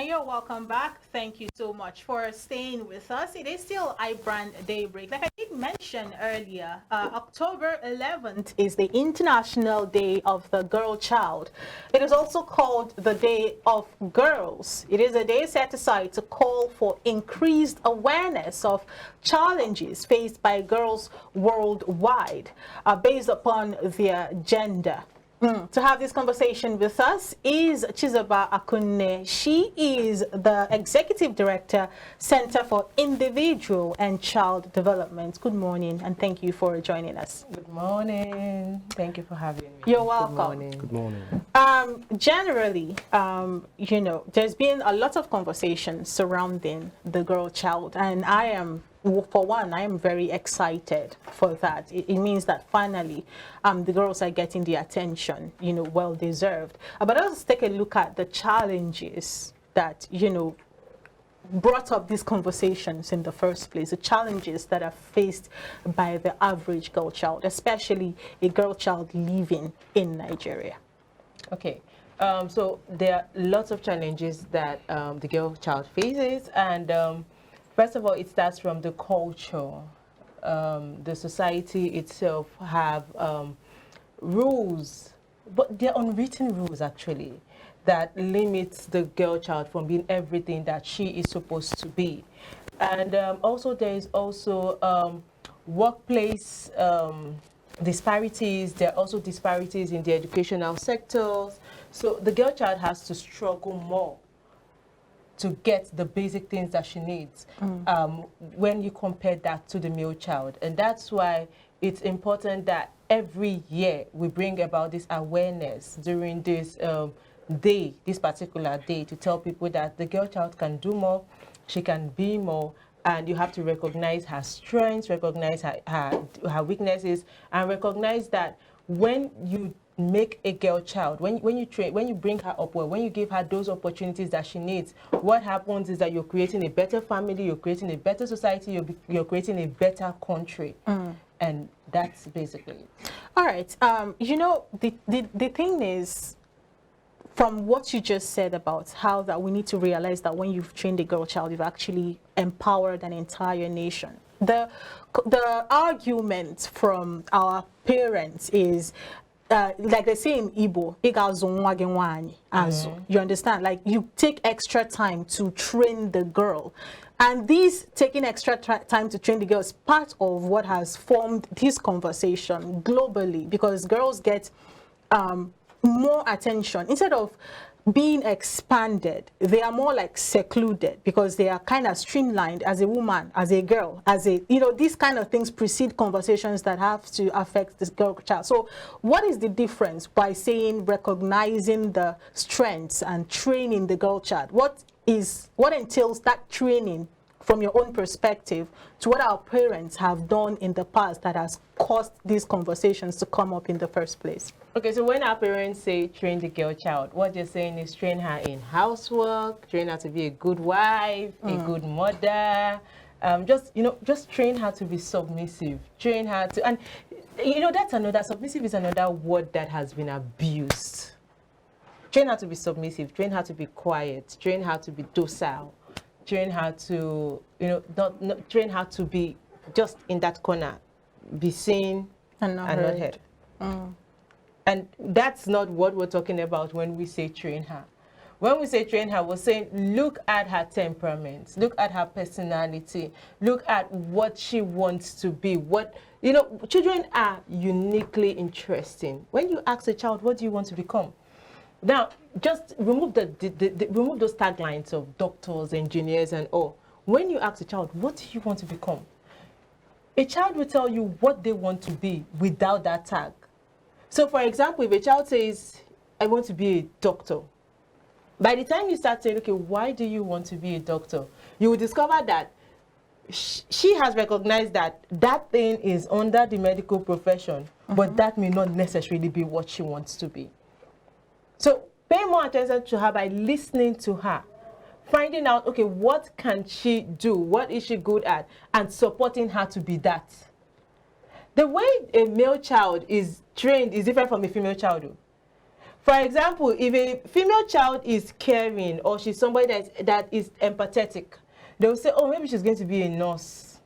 and you're welcome back. Thank you so much for staying with us. It is still iBrand Daybreak. Like I did mention earlier, October 11th is the International Day of the Girl Child. It is also called the Day of Girls. It is a day set aside to call for increased awareness of challenges faced by girls worldwide based upon their gender. To have this conversation with us is Chizoba Akunne. She is the Executive Director, Center for Individual and Child Development. Good morning, and thank you for joining us. Good morning. Thank you for having me. You're welcome. Good morning. Good morning. Generally, you know, there's been a lot of conversation surrounding the girl child, and I am, for one, I am very excited for that. It means that finally the girls are getting the attention, you know, well deserved. But let's take a look at the challenges that, you know, brought up these conversations in the first place, the challenges that are faced by the average girl child, especially a girl child living in Nigeria. Okay. So there are lots of challenges that the girl child faces, and first of all, it starts from the culture. The society itself have rules, but they're unwritten rules actually, that limits the girl child from being everything that she is supposed to be. And also there is also workplace disparities. There are also disparities in the educational sectors. So the girl child has to struggle more to get the basic things that she needs when you compare that to the male child. And that's why it's important that every year we bring about this awareness during this day, this particular day, to tell people that the girl child can do more, she can be more, and you have to recognize her strengths, recognize her weaknesses, and recognize that when you make a girl child, when you bring her up well, when you give her those opportunities that she needs, what happens is that you're creating a better family, you're creating a better society, you're creating a better country. And that's basically it. All right. You know, the thing is, from what you just said about how that we need to realize that when you've trained a girl child, you've actually empowered an entire nation. The argument from our parents is, like they say in Igbo, you understand? Like, you take extra time to train the girl. And this taking extra time to train the girl is part of what has formed this conversation globally, because girls get more attention. Instead of being expanded, they are more like secluded, because they are kind of streamlined as a woman, as a girl, as a, you know, these kind of things precede conversations that have to affect this girl child. So what is the difference by saying recognizing the strengths and training the girl child? What entails that training from your own perspective to what our parents have done in the past that has caused these conversations to come up in the first place? Okay, so when our parents say train the girl child, what they're saying is train her in housework, train her to be a good wife, a good mother, just train her to be submissive, train her to, and you know, submissive is another word that has been abused. Train her to be submissive, train her to be quiet, train her to be docile, train her to, you know, not train her to be just in that corner, be seen and not heard. And that's not what we're talking about when we say train her. When we say train her, we're saying look at her temperament, look at her personality, look at what she wants to be. What, you know, children are uniquely interesting. When you ask a child, what do you want to become? Now, just remove remove those taglines of doctors, engineers, and all. When you ask a child, what do you want to become? A child will tell you what they want to be without that tag. So, for example, if a child says, I want to be a doctor, by the time you start saying, okay, why do you want to be a doctor? You will discover that she has recognized that that thing is under the medical profession, but that may not necessarily be what she wants to be. So pay more attention to her by listening to her, finding out, okay, what can she do? What is she good at? And supporting her to be that. The way a male child is trained is different from a female child. For example, if a female child is caring or she's somebody that is empathetic, they'll say, oh, maybe she's going to be a nurse.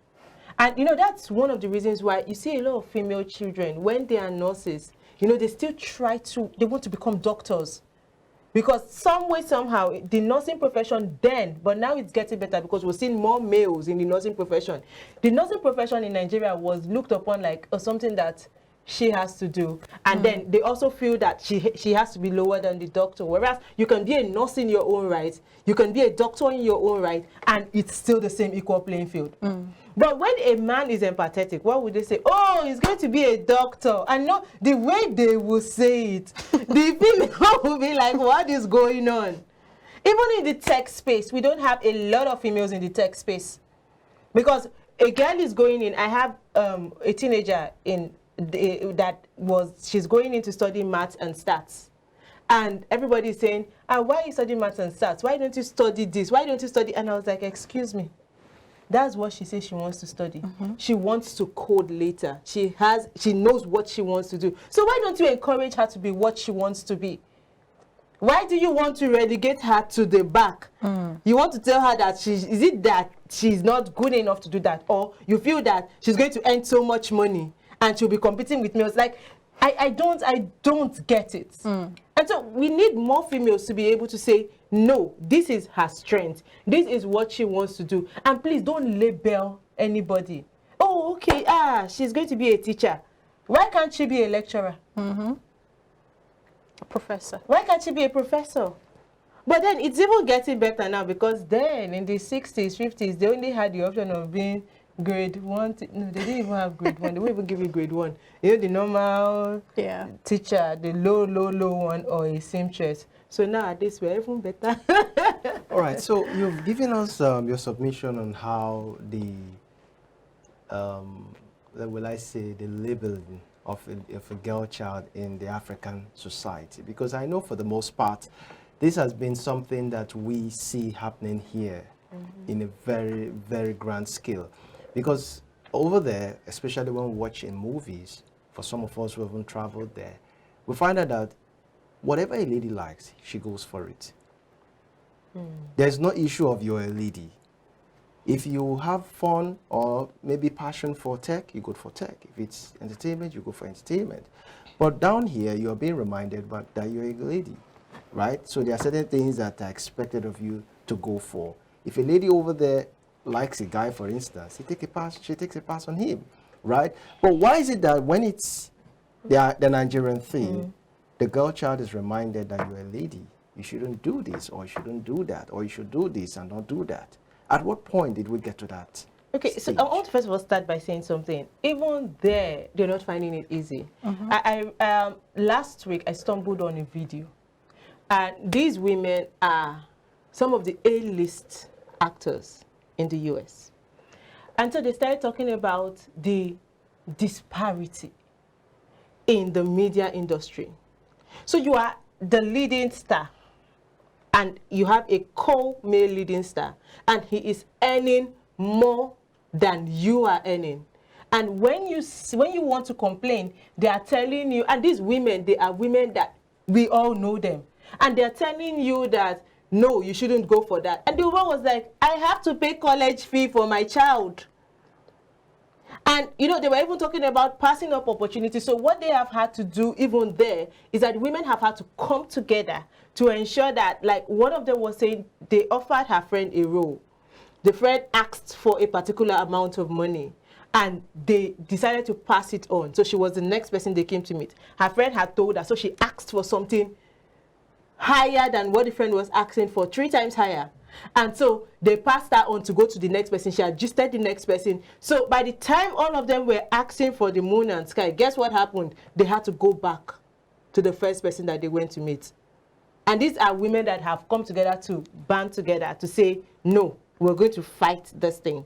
And, you know, that's one of the reasons why you see a lot of female children, when they are nurses, you know, they still they want to become doctors. Because some way, somehow, the nursing profession then, but now it's getting better because we're seeing more males in the nursing profession. The nursing profession in Nigeria was looked upon like something that she has to do. And then they also feel that she has to be lower than the doctor. Whereas you can be a nurse in your own right, you can be a doctor in your own right, and it's still the same equal playing field. But when a man is empathetic, what would they say? Oh, he's going to be a doctor. And no, the way they will say it, the female will be like, what is going on? Even in the tech space, we don't have a lot of females in the tech space. Because a girl is going in, I have a teenager she's going in to study maths and stats. And everybody is saying, why are you studying maths and stats? Why don't you study this? Why don't you study? And I was like, excuse me. That's what she says she wants to study. She wants to code later. She knows what she wants to do. So why don't you encourage her to be what she wants to be? Why do you want to relegate her to the back? You want to tell her that she's not good enough to do that, or you feel that she's going to earn so much money and she'll be competing with males? Like, I don't get it. And so we need more females to be able to say, no, this is her strength. This is what she wants to do. And please don't label anybody. Oh, okay, she's going to be a teacher. Why can't she be a lecturer? A professor. Why can't she be a professor? But then it's even getting better now, because then in the 60s, 50s, they only had the option of being grade 1. No, they didn't even have grade 1. They won't even give you grade 1. You know, the normal teacher, the low one, or a seamstress. So nowadays, we're even better. All right, so you've given us your submission on how the, will I say, the labeling of a girl child in the African society. Because I know for the most part, this has been something that we see happening here in a very, very grand scale. Because over there, especially when we watch in movies, for some of us who haven't traveled there, we find out that whatever a lady likes, she goes for it. There's no issue of you're a lady. If you have fun or maybe passion for tech, you go for tech. If it's entertainment, you go for entertainment. But down here, you're being reminded that you're a lady, right? So there are certain things that are expected of you to go for. If a lady over there likes a guy, for instance, she takes a pass on him, right? But why is it that when it's the Nigerian thing, the girl child is reminded that you're a lady? You shouldn't do this, or you shouldn't do that, or you should do this and not do that. At what point did we get to that? Okay, stage? So I want to first of all start by saying something. Even there, they're not finding it easy. Last week, I stumbled on a video. And these women are some of the A-list actors in the US. And so they started talking about the disparity in the media industry. So you are the leading star, and you have a co-male leading star, and he is earning more than you are earning. And when you want to complain, they are telling you, and these women, they are women that we all know them, and they are telling you that, no, you shouldn't go for that. And the woman was like, I have to pay college fee for my child. And, you know, they were even talking about passing up opportunities. So what they have had to do even there is that women have had to come together to ensure that, like one of them was saying, they offered her friend a role. The friend asked for a particular amount of money, and they decided to pass it on. So she was the next person they came to meet. Her friend had told her, so she asked for something higher than what the friend was asking for, 3 times higher. And so they passed her on to go to the next person. She adjusted the next person. So by the time all of them were asking for the moon and sky, guess what happened? They had to go back to the first person that they went to meet. And these are women that have come together to band together to say, no, we're going to fight this thing.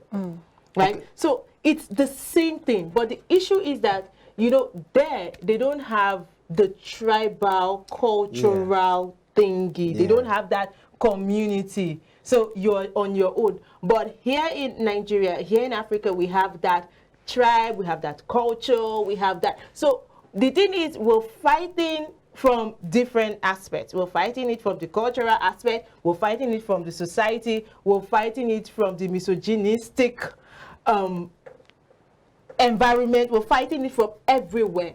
Right? Okay. So it's the same thing. But the issue is that, you know, there they don't have the tribal, cultural thingy. They don't have that community. So you're on your own. But here in Nigeria, here in Africa, we have that tribe, we have that culture, we have that. So the thing is, we're fighting from different aspects. We're fighting it from the cultural aspect, we're fighting it from the society, we're fighting it from the misogynistic environment, we're fighting it from everywhere.